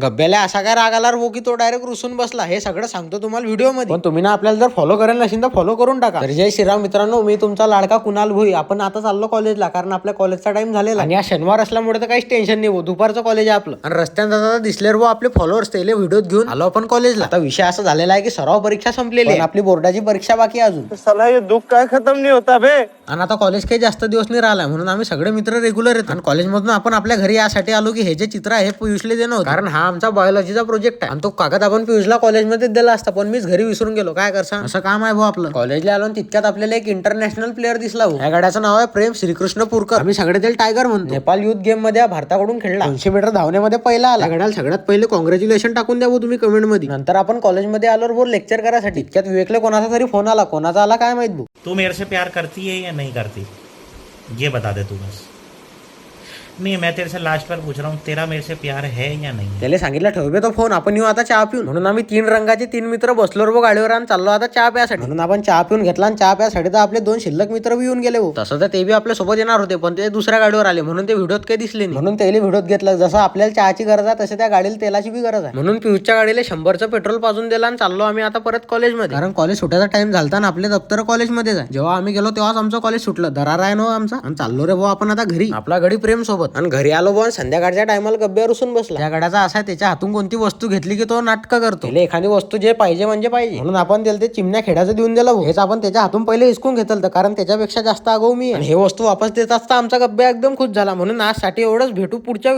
गब्ब्याला असा काय राग आला हो की तो डायरेक्ट रुसून बसला, हे सगळं सांगतो तुम्हाला व्हिडिओ मध्ये. पण तुम्ही ना आपल्याला जर फॉलो करेल नसेल तर फॉलो करून टाका. तर जय श्रीराम मित्रांनो, मी तुमचा लाडका कुणाल भोई. आपण आता चाललो कॉलेजला, कारण आपल्या कॉलेजचा टाइम झालेला आणि या शनिवार असल्यामुळे तर काहीच टेन्शन नाही. दुपारचं कॉलेज आहे आपलं. आणि रस्त्यात जाता दिसले रो आपले फॉलोअर्स, त्याला व्हिडिओ घेऊन आलो आपण कॉलेजला. आता विषय असा झालेला आहे की सराव परीक्षा संपलेली आहे, आपली बोर्डाची परीक्षा बाकी आहे अजून. साला ये दुख काय खत्म नहीं होता बे. आणि आता कॉलेज काही जास्त दिवस नाही राहिला, म्हणून आम्ही सगळे मित्र रेग्युलर येतो. आणि कॉलेजमधून आपण आपल्या घरी यासाठी आलो की हे जे चित्र आहे पियुषला देणं होतं, कारण हा आमचा बायोलॉजीचा प्रोजेक्ट आहे. आणि तो कागद आपण पियुषला कॉलेजमध्ये दिला असता, पण मीच घरी विसरून गेलो. काय करसा, असं काम आहे भाऊ आपलं. कॉलेजला आलो तितक्यात आपल्याला एक इंटरनॅशनल प्लेअर दिसला भाऊ. या गाड्याचं नाव आहे प्रेम श्रीकृष्ण पुरकर. आम्ही सगळे त्याला टायगर म्हणतो. नेपाल युथ गेम मध्ये भारताकडून खेळला, 200 मीटर धावण्यामध्ये पहिला आला. गाड्याला सगळ्यात पहिले कॉंग्रॅच्युलेशन टाकून द्या भाऊ तुम्ही कमेंट मध्ये. नंतर आपण कॉलेजमध्ये आलो भाऊ लेक्चर करायसाठी. इतक्यात विवेकले कोणाचा तरी फोन आला. कोणाचा आला काय माहित भाऊ. तू मेरे से प्यार करती है या नहीं करती, ये बता दे तू बस. नहीं, मैं तेरे से लास्ट बार पूछ रहा हूँ, तेरा मेरे से प्यार है या नहीं. त्याला सांगितलं ठेवबे तो फोन, आपण येऊ आता चहा पिऊन. म्हणून आम्ही 3 रंगाचे 3 मित्र बसलो रो गाडीवर आणि चाललो आता चहा प्यासाठी. म्हणून आपण चहा पिऊन घेतला आणि चहा प्यासाठी तर आपले 2 शिल्लक मित्र बी येऊन गेले हो. तसं तर ते बी आपल्या सोबत येणार होते, पण ते दुसऱ्या गाडीवर आले म्हणून ते व्हिडिओत काही दिसले नाही. म्हणून त्याला व्हिडिओत घेतलं. जसं आपल्याला चहाची गरज आहे तसं त्या गाडीला तेलाची बी गरज आहे. म्हणून पियुषच्या गाडीला 100चं पेट्रोल पाजून दिला आणि चाललो आम्ही आता परत कॉलेजमध्ये. कारण कॉलेज सुटायचा टाइम झालता ना, आपले दप्तर कॉलेजमध्ये जाय. जेव्हा आम्ही गेलो तेव्हाच आमचं कॉलेज सुटलं. दरारा आहे ना आमचा. आणि चाललो रे भाऊ आपण आता घरी, आपला गडी प्रेम सोबत. आणि घरी आलो भाऊ, संध्याकाळच्या टायमाला गब्ब्यावर उसून बसला. त्या गाड्याचा असा त्याच्या हातून कोणती वस्तू घेतली की तो नाटक करतो. एखादी वस्तू जे पाहिजे म्हणजे पाहिजे, म्हणून आपण त्याला ते चिमण्या खेळाचं देऊन दिलं. हेच आपण त्याच्या हातून पहिले हिसकून घेतलं, कारण त्याच्यापेक्षा जास्त आगाऊ मी. हे वस्तू वापस देत असता आमचा गब्ब्या एकदम खुश झाला. म्हणून आज साठी एवढंच, भेटू पुढच्या